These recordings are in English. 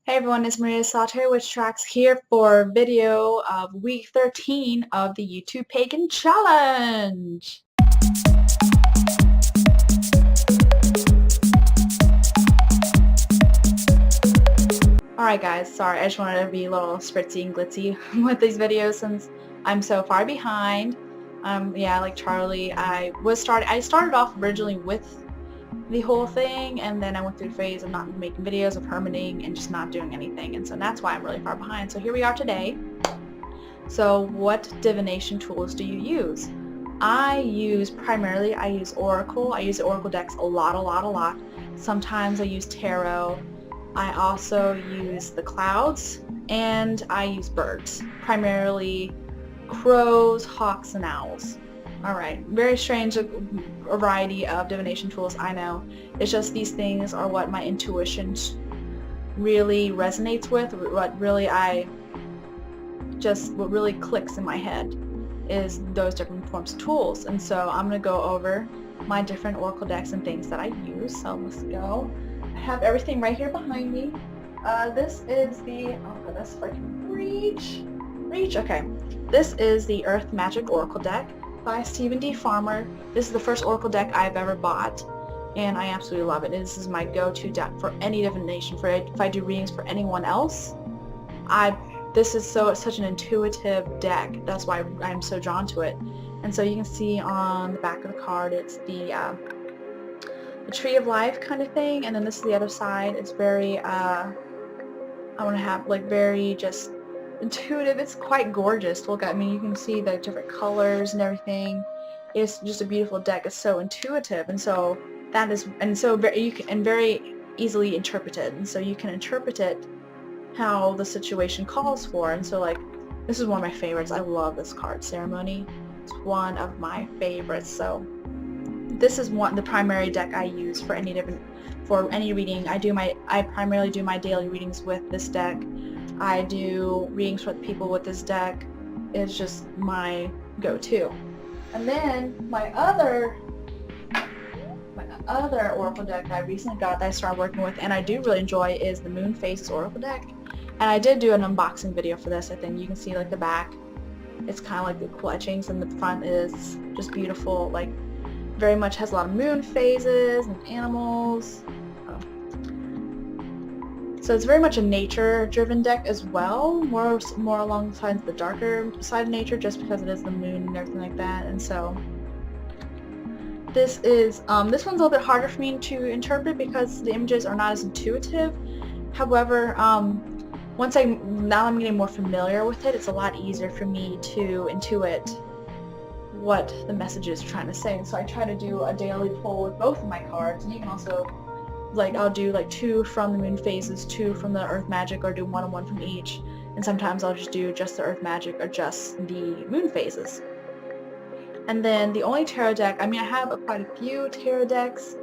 Hey everyone, it's Maria Sato with Tracks here for video of week 13 of the YouTube Pagan Challenge. Alright guys, sorry, I just wanted to be a little spritzy and glitzy with these videos since I'm so far behind. Yeah, like Charlie, I started off originally with the whole thing, and then I went through the phase of not making videos, of hermiting, and just not doing anything, and so that's why I'm really far behind. So here we are today. So what divination tools do you use? I use Oracle. I use Oracle decks a lot. Sometimes I use Tarot. I also use the clouds, and I use birds. Primarily crows, hawks, and owls. Alright, very strange variety of divination tools, I know. It's just these things are what my intuition really resonates with, what really clicks in my head is those different forms of tools. And so I'm going to go over my different Oracle decks and things that I use. So let's go. I have everything right here behind me. This is the, oh goodness, if I can reach, okay. This is the Earth Magic Oracle deck by Stephen D. Farmer. This is the first Oracle deck I've ever bought, and I absolutely love it. This is my go-to deck for any divination. If I do readings for anyone else, this is such an intuitive deck. That's why I'm so drawn to it. And so you can see on the back of the card, it's the Tree of Life kind of thing, and then this is the other side. It's very I want to have like very just intuitive. It's quite gorgeous to look at. I mean, you can see the different colors and everything. It's just a beautiful deck. It's so intuitive, and so that is, and so very easily interpreted. And so you can interpret it how the situation calls for. And so, like, this is one of my favorites. I love this card, Ceremony. It's one of my favorites. So this is the primary deck I use for any reading. I primarily do my daily readings with this deck. I do readings for people with this deck. It's just my go-to. And then my other Oracle deck that I recently got that I started working with and I do really enjoy is the Moon Phases Oracle deck. And I did do an unboxing video for this. I think you can see like the back. It's kind of like the cool etchings, and the front is just beautiful. Like, very much has a lot of moon phases and animals. So it's very much a nature-driven deck as well, more along the lines of the darker side of nature, just because it is the moon and everything like that. And so this one's a little bit harder for me to interpret because the images are not as intuitive. However, now I'm getting more familiar with it, it's a lot easier for me to intuit what the messages are trying to say. And so I try to do a daily pull with both of my cards, and you can also, like, I'll do like 2 from the moon phases, 2 from the earth magic, or do 1 and 1 from each. And sometimes I'll just do just the earth magic or just the moon phases. And then the only tarot deck, I mean, I have quite a few tarot decks,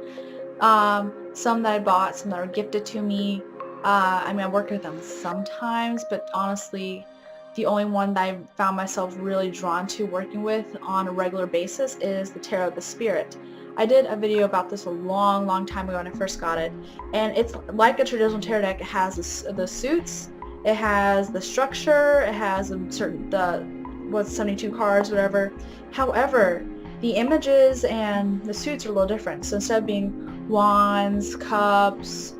some that I bought, some that were gifted to me. I mean, I work with them sometimes, but honestly, the only one that I found myself really drawn to working with on a regular basis is the Tarot of the Spirit. I did a video about this a long time ago when I first got it, and it's like a traditional tarot deck. It has the suits, it has the structure, it has the 72 cards, whatever. However, the images and the suits are a little different. So instead of being wands, cups,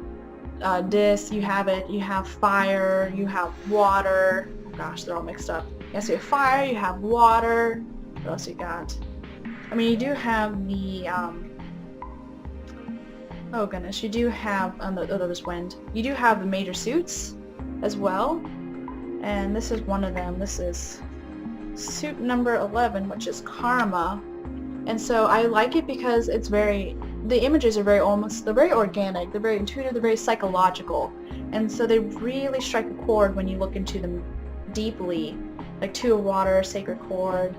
disc, you have fire, you have water. Oh gosh, they're all mixed up. Yes, you have fire, you have water. What else you got? I mean, you do have the, oh goodness, you do have, there's wind. You do have the major suits as well, and this is one of them. This is suit number 11, which is Karma. And so I like it because it's the images are they're very organic, they're very intuitive, they're very psychological. And so they really strike a chord when you look into them deeply. Like 2 of Water, Sacred Chord.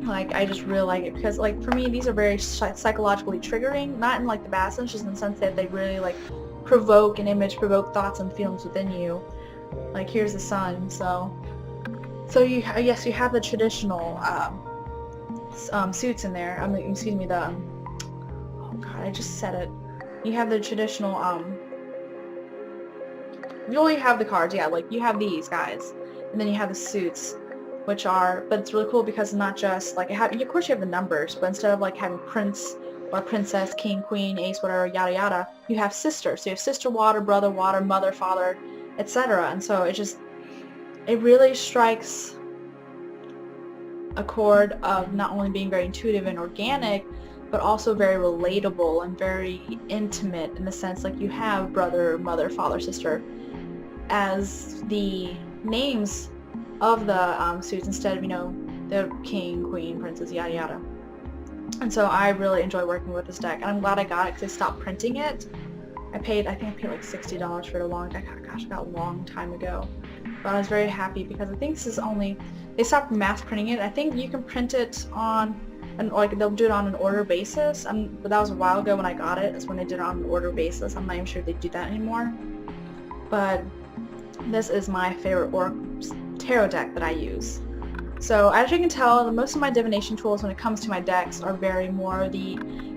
Like, I just really like it because, like, for me, these are very psychologically triggering, not in like the bad sense, just in the sense that they really like provoke thoughts and feelings within you. Like, here's the sun, so yes, you have the traditional suits in there. I mean, excuse me, oh god, I just said it. You have the traditional you only have the cards, yeah, like you have these guys, and then you have the suits, which are, but it's really cool because it's not just like, of course you have the numbers, but instead of like having prince or princess, king, queen, ace, whatever, yada yada, you have sisters. So you have sister water, brother water, mother, father, etc. And so it really strikes a chord of not only being very intuitive and organic, but also very relatable and very intimate in the sense like you have brother, mother, father, sister as the names of the suits instead of, the king, queen, princess, yada yada. And so I really enjoy working with this deck, and I'm glad I got it because they stopped printing it. I think I paid like $60 for it I got a long time ago. But I was very happy because I think this is they stopped mass printing it. I think you can print it on, they'll do it on an order basis. But that was a while ago when I got it. That's when they did it on an order basis. I'm not even sure if they do that anymore. But this is my favorite tarot deck that I use. So as you can tell, most of my divination tools when it comes to my decks are very more the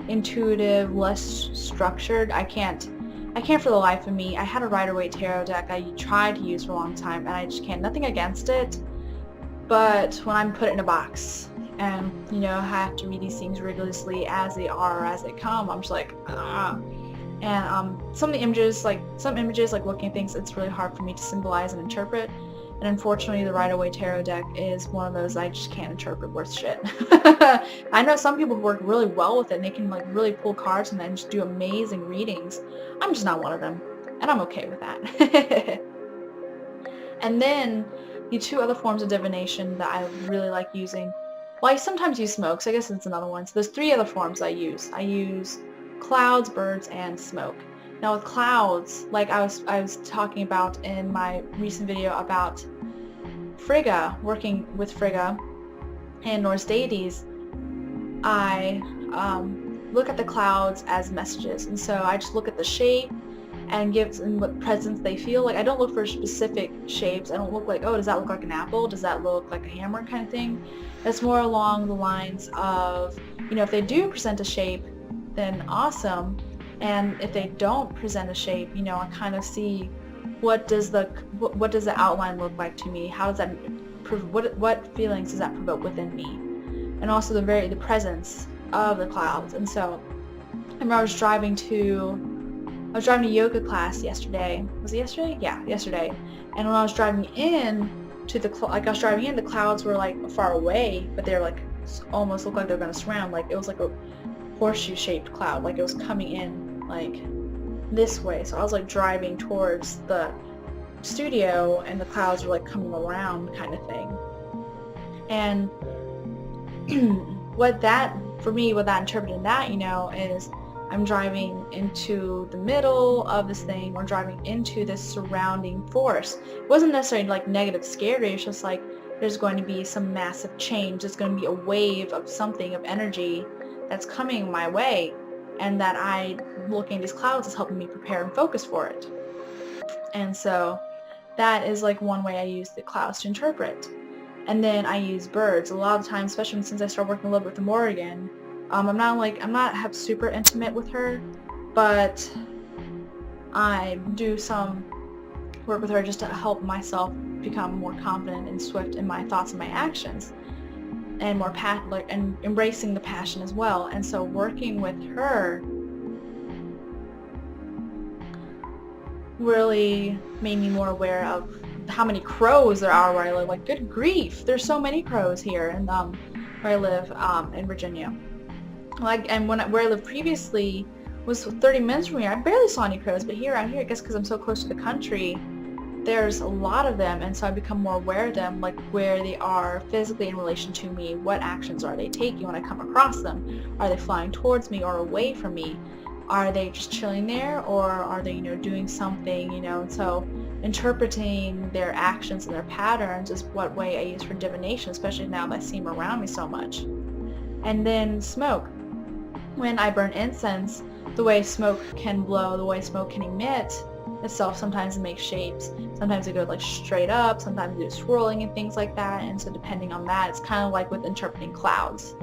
intuitive, less structured. I can't for the life of me. I had a Rider-Waite tarot deck I tried to use for a long time, and I just can't. Nothing against it, but when I'm put it in a box and, I have to read these things rigorously as they are, as they come, I'm just like, ah. And some images like looking at things, it's really hard for me to symbolize and interpret. And unfortunately, the Rider-Waite tarot deck is one of those I just can't interpret worth shit. I know some people work really well with it, and they can like really pull cards and then just do amazing readings. I'm just not one of them, and I'm okay with that. And then the two other forms of divination that I really like using, well, I sometimes use smoke, so I guess it's another one. So there's three other forms I use. I use clouds, birds, and smoke. Now with clouds, like I was talking about in my recent video about Frigga, working with Frigga and Norse deities, I look at the clouds as messages, and so I just look at the shape and what presence they feel. Like I don't look for specific shapes. I don't look like, oh, does that look like an apple? Does that look like a hammer kind of thing? It's more along the lines of, if they do present a shape, then awesome. And if they don't present a shape, I kind of see what does the outline look like to me? How does that what feelings does that provoke within me? And also the presence of the clouds. And so I remember I was driving to yoga class yesterday. Was it yesterday? Yeah, yesterday. And when I was driving in to the clouds were like far away, but they're like almost looked like they're going to surround. Like it was like a horseshoe-shaped cloud. Like it was coming in like this way. So I was like driving towards the studio, and the clouds were like coming around, kind of thing. And what that interpreted in that, is I'm driving into the middle of this thing, or driving into this surrounding force. It wasn't necessarily like negative, scary. It's just like there's going to be some massive change. There's going to be a wave of something, of energy that's coming my way, and that looking at these clouds is helping me prepare and focus for it. And so that is like one way I use the clouds to interpret. And then I use birds a lot of times, especially since I started working a little bit with Morrigan. I'm not super intimate with her, but I do some work with her just to help myself become more confident and swift in my thoughts and my actions, and more and embracing the passion as well. And so working with her really made me more aware of how many crows there are where I live. Like, good grief, there's so many crows here, and where I live in Virginia. And where I lived previously was 30 minutes from here. I barely saw any crows, but out here, I guess because I'm so close to the country, there's a lot of them, and so I become more aware of them, like where they are physically in relation to me. What actions are they taking when I come across them? Are they flying towards me or away from me? Are they just chilling there, or are they, doing something, And so interpreting their actions and their patterns is what way I use for divination, especially now that I see them around me so much. And then smoke. When I burn incense, the way smoke can blow, the way smoke can emit itself, sometimes it makes shapes. Sometimes it goes like straight up, sometimes it goes swirling and things like that. And so depending on that, it's kind of like with interpreting clouds.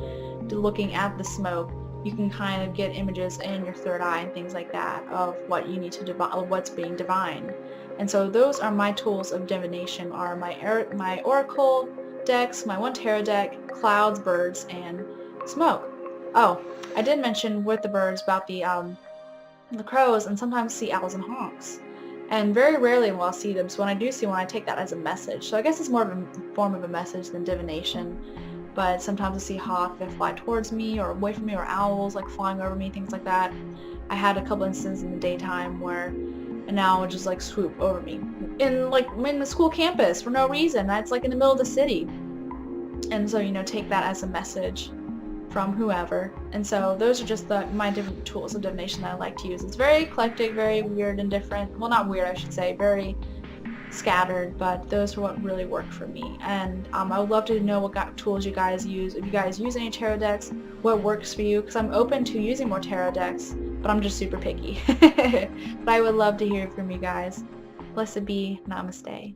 Looking at the smoke, you can kind of get images in your third eye and things like that of what you need to divine, of what's being divined. And so those are my tools of divination, are my oracle decks, my 1 tarot deck, clouds, birds, and smoke. Oh, I did mention with the birds about the crows, and sometimes see owls and hawks. And very rarely will I see them, so when I do see one, I take that as a message. So I guess it's more of a form of a message than divination. But sometimes I see hawks that fly towards me or away from me, or owls like flying over me, things like that. I had a couple instances in the daytime where an owl would just like swoop over me in the school campus for no reason. That's like in the middle of the city. And so, you know, take that as a message from whoever. And so those are just my different tools of divination that I like to use. It's very eclectic, very weird and different. Well, not weird, I should say, very scattered, but those are what really work for me. And I would love to know what tools you guys use. If you guys use any tarot decks, what works for you, because I'm open to using more tarot decks, but I'm just super picky. But I would love to hear from you guys. Blessed be. Namaste.